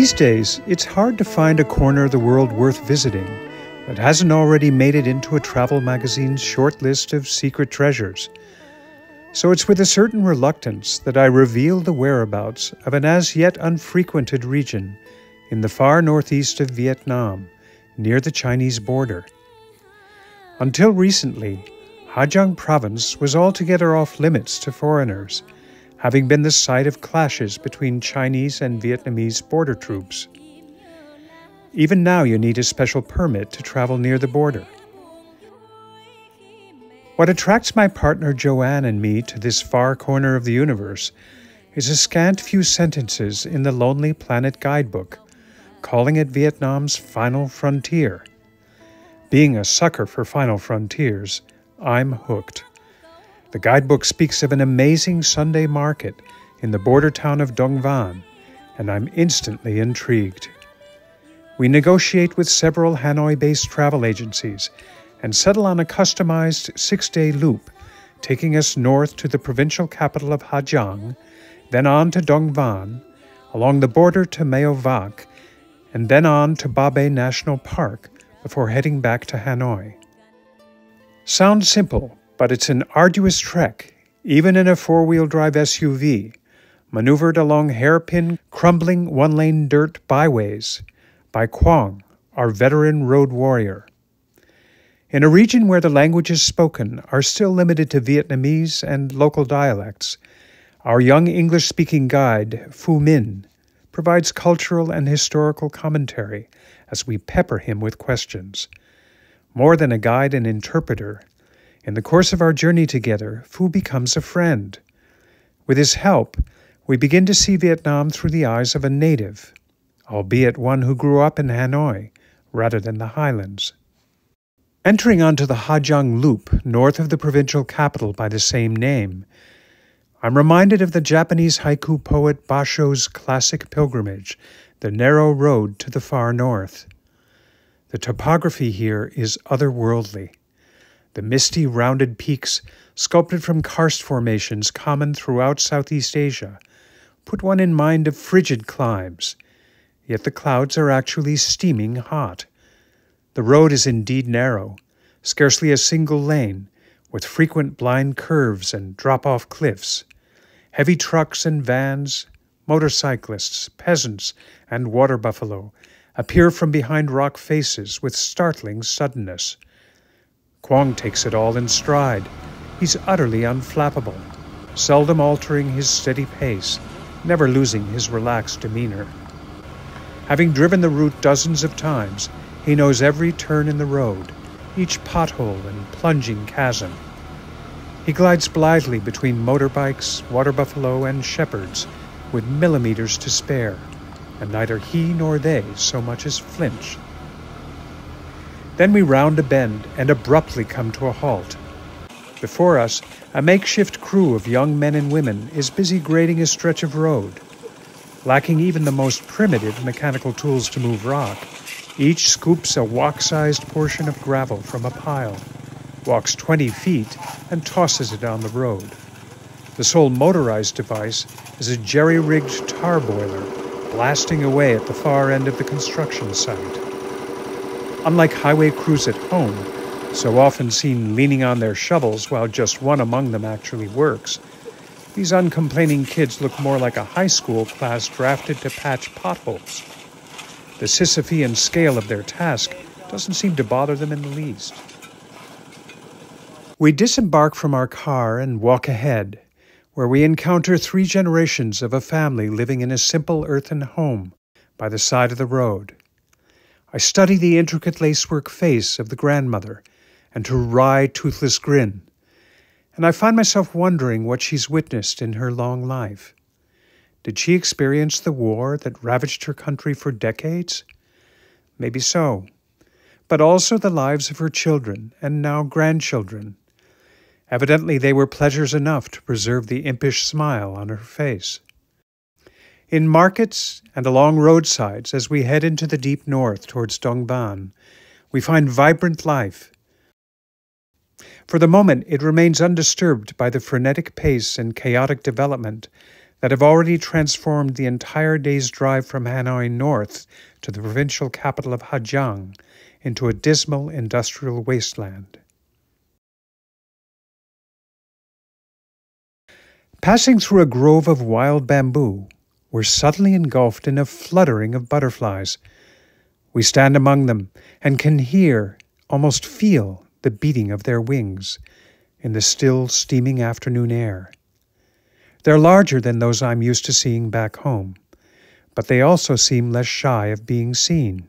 These days, it's hard to find a corner of the world worth visiting that hasn't already made it into a travel magazine's short list of secret treasures. So it's with a certain reluctance that I reveal the whereabouts of an as yet unfrequented region in the far northeast of Vietnam, near the Chinese border. Until recently, Ha Giang province was altogether off limits to foreigners, having been the site of clashes between Chinese and Vietnamese border troops. Even now you need a special permit to travel near the border. What attracts my partner Joanne and me to this far corner of the universe is a scant few sentences in the Lonely Planet guidebook, calling it Vietnam's final frontier. Being a sucker for final frontiers, I'm hooked. The guidebook speaks of an amazing Sunday market in the border town of Dong Van, and I'm instantly intrigued. We negotiate with several Hanoi-based travel agencies and settle on a customized 6-day loop, taking us north to the provincial capital of Ha Giang, then on to Dong Van, along the border to Meo Vac, and then on to Ba Be National Park before heading back to Hanoi. Sounds simple, but it's an arduous trek, even in a 4-wheel drive SUV, maneuvered along hairpin, crumbling one-lane dirt byways by Quang, our veteran road warrior. In a region where the languages spoken are still limited to Vietnamese and local dialects, our young English-speaking guide, Phu Minh, provides cultural and historical commentary as we pepper him with questions. More than a guide and interpreter, in the course of our journey together, Phu becomes a friend. With his help, we begin to see Vietnam through the eyes of a native, albeit one who grew up in Hanoi rather than the highlands. Entering onto the Ha Giang Loop, north of the provincial capital by the same name, I'm reminded of the Japanese haiku poet Basho's classic pilgrimage, the narrow road to the far north. The topography here is otherworldly. The misty, rounded peaks, sculpted from karst formations common throughout Southeast Asia, put one in mind of frigid climes, yet the clouds are actually steaming hot. The road is indeed narrow, scarcely a single lane, with frequent blind curves and drop-off cliffs. Heavy trucks and vans, motorcyclists, peasants, and water buffalo appear from behind rock faces with startling suddenness. Quang takes it all in stride. He's utterly unflappable, seldom altering his steady pace, never losing his relaxed demeanor. Having driven the route dozens of times, he knows every turn in the road, each pothole and plunging chasm. He glides blithely between motorbikes, water buffalo, and shepherds, with millimeters to spare, and neither he nor they so much as flinch. Then we round a bend and abruptly come to a halt. Before us, a makeshift crew of young men and women is busy grading a stretch of road. Lacking even the most primitive mechanical tools to move rock, each scoops a wok-sized portion of gravel from a pile, walks 20 feet, and tosses it on the road. The sole motorized device is a jerry-rigged tar boiler blasting away at the far end of the construction site. Unlike highway crews at home, so often seen leaning on their shovels while just one among them actually works, these uncomplaining kids look more like a high school class drafted to patch potholes. The Sisyphean scale of their task doesn't seem to bother them in the least. We disembark from our car and walk ahead, where we encounter 3 generations of a family living in a simple earthen home by the side of the road. I study the intricate lacework face of the grandmother and her wry, toothless grin, and I find myself wondering what she's witnessed in her long life. Did she experience the war that ravaged her country for decades? Maybe so, but also the lives of her children and now grandchildren. Evidently they were pleasures enough to preserve the impish smile on her face. In markets and along roadsides as we head into the deep north towards Dong Ban, we find vibrant life. For the moment, it remains undisturbed by the frenetic pace and chaotic development that have already transformed the entire day's drive from Hanoi north to the provincial capital of Hà Giang into a dismal industrial wasteland. Passing through a grove of wild bamboo, we're suddenly engulfed in a fluttering of butterflies. We stand among them and can hear, almost feel, the beating of their wings in the still, steaming afternoon air. They're larger than those I'm used to seeing back home, but they also seem less shy of being seen.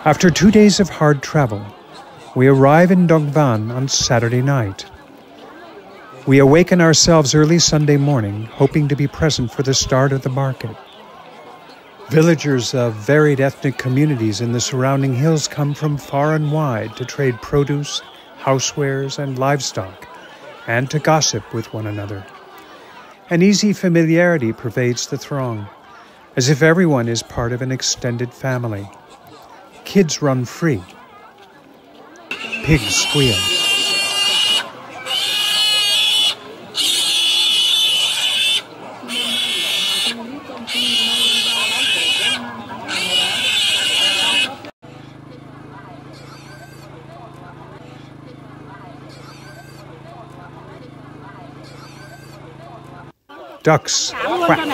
After 2 days of hard travel, we arrive in Dong Van on Saturday night. We awaken ourselves early Sunday morning, hoping to be present for the start of the market. Villagers of varied ethnic communities in the surrounding hills come from far and wide to trade produce, housewares, and livestock, and to gossip with one another. An easy familiarity pervades the throng, as if everyone is part of an extended family. Kids run free. Pigs squeal. Ducks quack.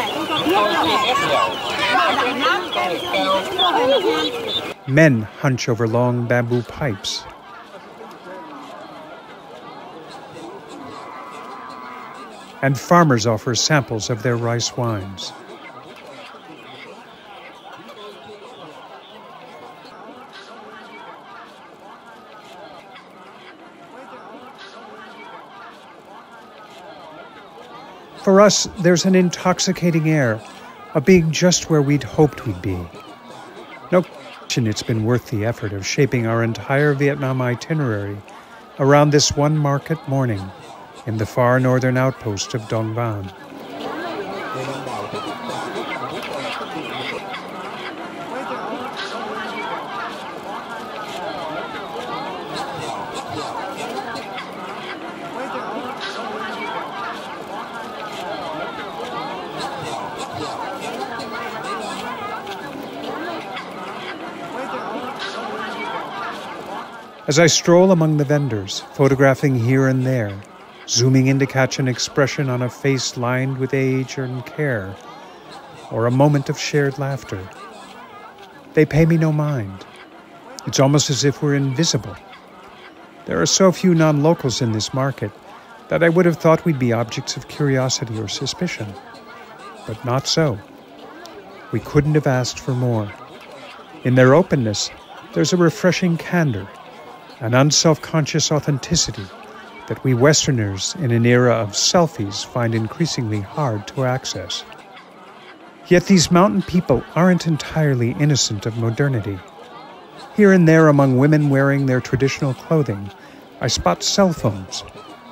Men hunch over long bamboo pipes. And farmers offer samples of their rice wines. For us, there's an intoxicating air of being just where we'd hoped we'd be. No question it's been worth the effort of shaping our entire Vietnam itinerary around this one market morning in the far northern outpost of Dong Van. As I stroll among the vendors, photographing here and there, zooming in to catch an expression on a face lined with age and care, or a moment of shared laughter, they pay me no mind. It's almost as if we're invisible. There are so few non-locals in this market that I would have thought we'd be objects of curiosity or suspicion. But not so. We couldn't have asked for more. In their openness, there's a refreshing candor, an unself-conscious authenticity that we Westerners in an era of selfies find increasingly hard to access. Yet these mountain people aren't entirely innocent of modernity. Here and there among women wearing their traditional clothing, I spot cell phones,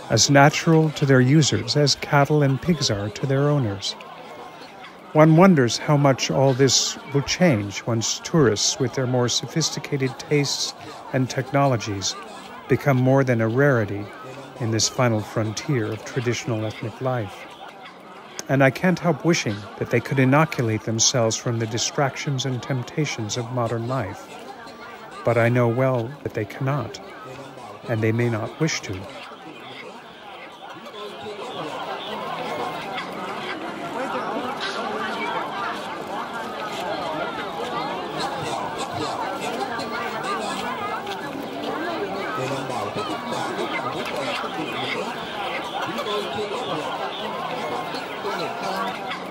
as natural to their users as cattle and pigs are to their owners. One wonders how much all this will change once tourists with their more sophisticated tastes and technologies become more than a rarity in this final frontier of traditional ethnic life. And I can't help wishing that they could inoculate themselves from the distractions and temptations of modern life. But I know well that they cannot, and they may not wish to. Chúng tôi chưa có được cái nghiệp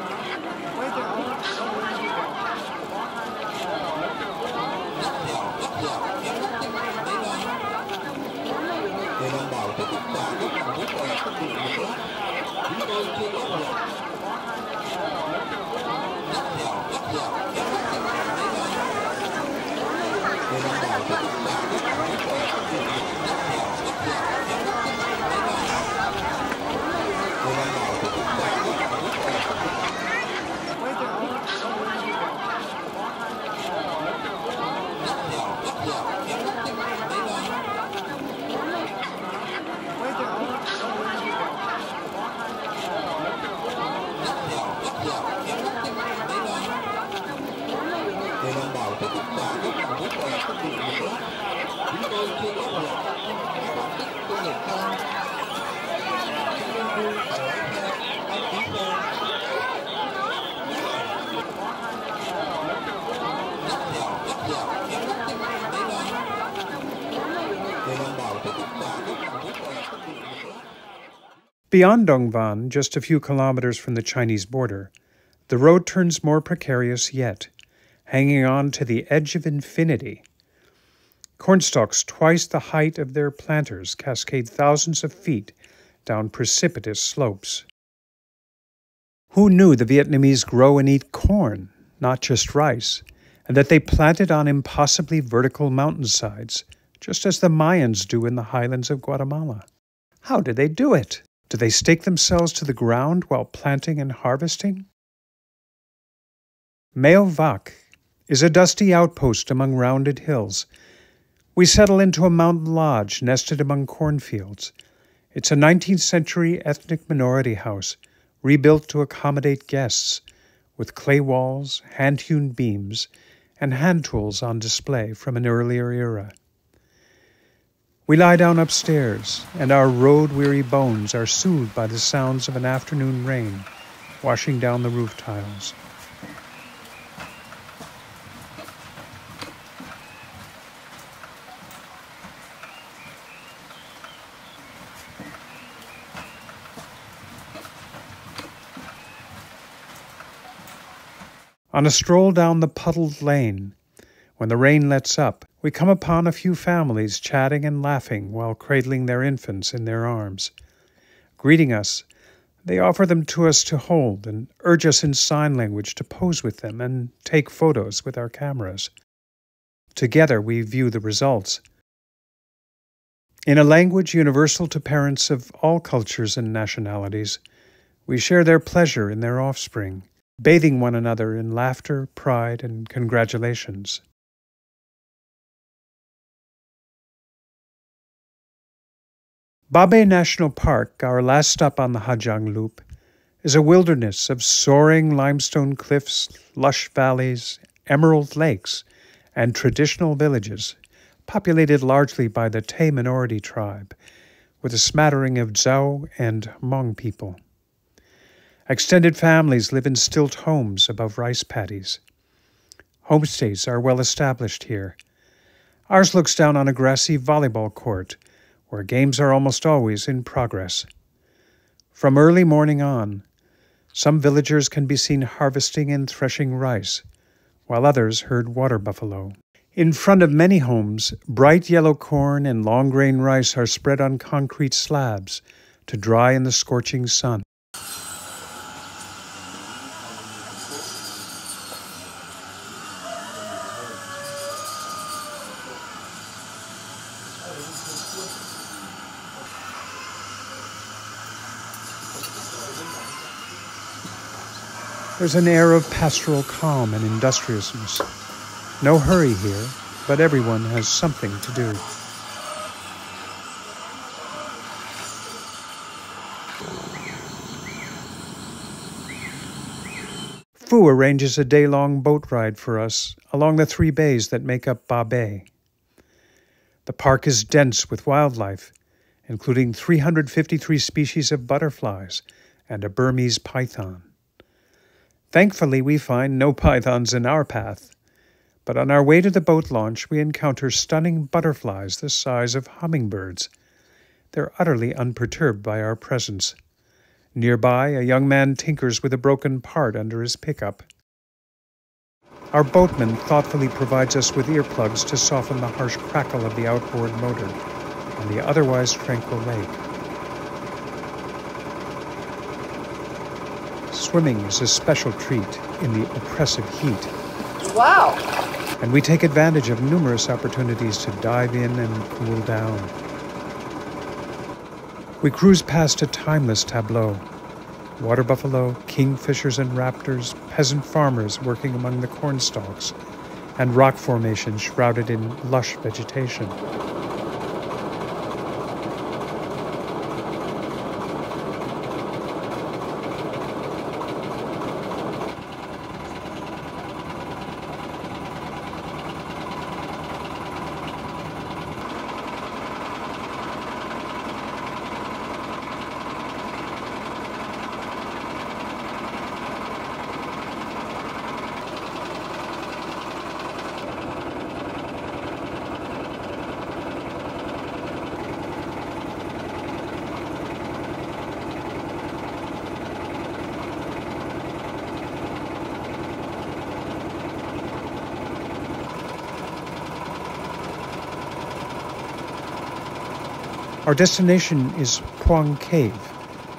Beyond Dongban, just a few kilometers from the Chinese border, the road turns more precarious yet, hanging on to the edge of infinity. Cornstalks twice the height of their planters cascade thousands of feet down precipitous slopes. Who knew the Vietnamese grow and eat corn, not just rice, and that they plant it on impossibly vertical mountainsides, just as the Mayans do in the highlands of Guatemala? How did they do it? Do they stake themselves to the ground while planting and harvesting? Meo Vac is a dusty outpost among rounded hills. We settle into a mountain lodge nested among cornfields. It's a 19th century ethnic minority house, rebuilt to accommodate guests, with clay walls, hand-hewn beams, and hand tools on display from an earlier era. We lie down upstairs, and our road-weary bones are soothed by the sounds of an afternoon rain washing down the roof tiles. On a stroll down the puddled lane, when the rain lets up, we come upon a few families chatting and laughing while cradling their infants in their arms. Greeting us, they offer them to us to hold and urge us in sign language to pose with them and take photos with our cameras. Together we view the results. In a language universal to parents of all cultures and nationalities, we share their pleasure in their offspring, bathing one another in laughter, pride, and congratulations. Ba Be National Park, our last stop on the Ha Giang Loop, is a wilderness of soaring limestone cliffs, lush valleys, emerald lakes, and traditional villages, populated largely by the Tay minority tribe, with a smattering of Zhao and Hmong people. Extended families live in stilt homes above rice paddies. Homestays are well established here. Ours looks down on a grassy volleyball court, where games are almost always in progress. From early morning on, some villagers can be seen harvesting and threshing rice, while others herd water buffalo. In front of many homes, bright yellow corn and long-grain rice are spread on concrete slabs to dry in the scorching sun. There's an air of pastoral calm and industriousness. No hurry here, but everyone has something to do. Phu arranges a day-long boat ride for us along the 3 bays that make up Ba Be. The park is dense with wildlife, including 353 species of butterflies and a Burmese python. Thankfully, we find no pythons in our path, but on our way to the boat launch, we encounter stunning butterflies the size of hummingbirds. They're utterly unperturbed by our presence. Nearby, a young man tinkers with a broken part under his pickup. Our boatman thoughtfully provides us with earplugs to soften the harsh crackle of the outboard motor. on the otherwise tranquil lake. Swimming is a special treat in the oppressive heat. Wow! And we take advantage of numerous opportunities to dive in and cool down. We cruise past a timeless tableau. Water buffalo, kingfishers and raptors, peasant farmers working among the cornstalks, and rock formations shrouded in lush vegetation. Our destination is Poang Cave,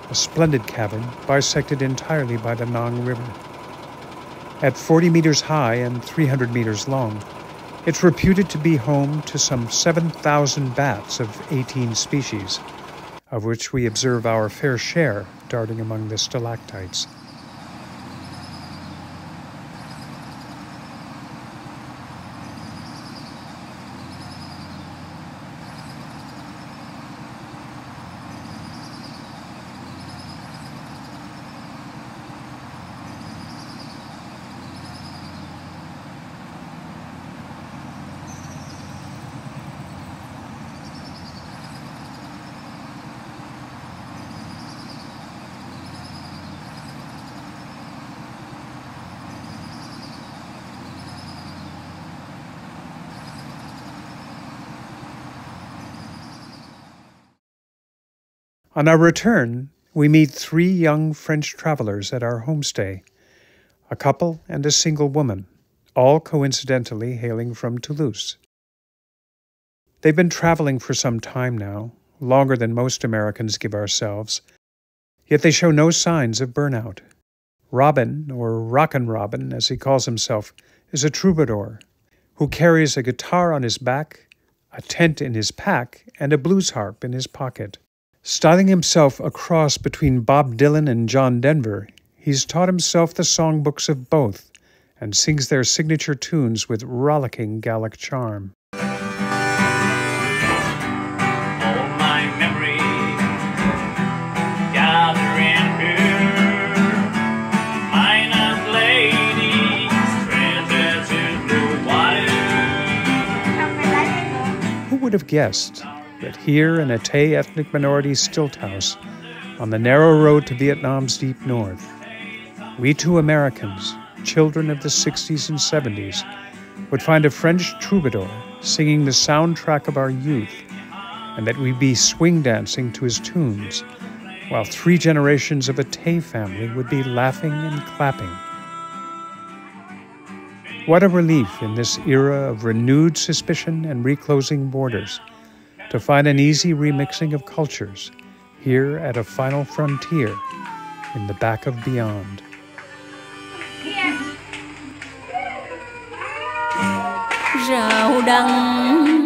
a splendid cavern bisected entirely by the Nang River. At 40 meters high and 300 meters long, it's reputed to be home to some 7,000 bats of 18 species, of which we observe our fair share darting among the stalactites. On our return, we meet 3 young French travelers at our homestay, a couple and a single woman, all coincidentally hailing from Toulouse. They've been traveling for some time now, longer than most Americans give ourselves, yet they show no signs of burnout. Robin, or Rockin' Robin as he calls himself, is a troubadour who carries a guitar on his back, a tent in his pack, and a blues harp in his pocket. Styling himself a cross between Bob Dylan and John Denver, he's taught himself the songbooks of both and sings their signature tunes with rollicking Gallic charm. All my memories gathering here, minus ladies, treasures in blue water. Who would have guessed that here in a Tay ethnic minority stilt house on the narrow road to Vietnam's deep north, we 2 Americans, children of the 60s and 70s, would find a French troubadour singing the soundtrack of our youth, and that we'd be swing dancing to his tunes, while 3 generations of a Tay family would be laughing and clapping. What a relief in this era of renewed suspicion and reclosing borders to find an easy remixing of cultures here at a final frontier in the back of beyond. Rào đằng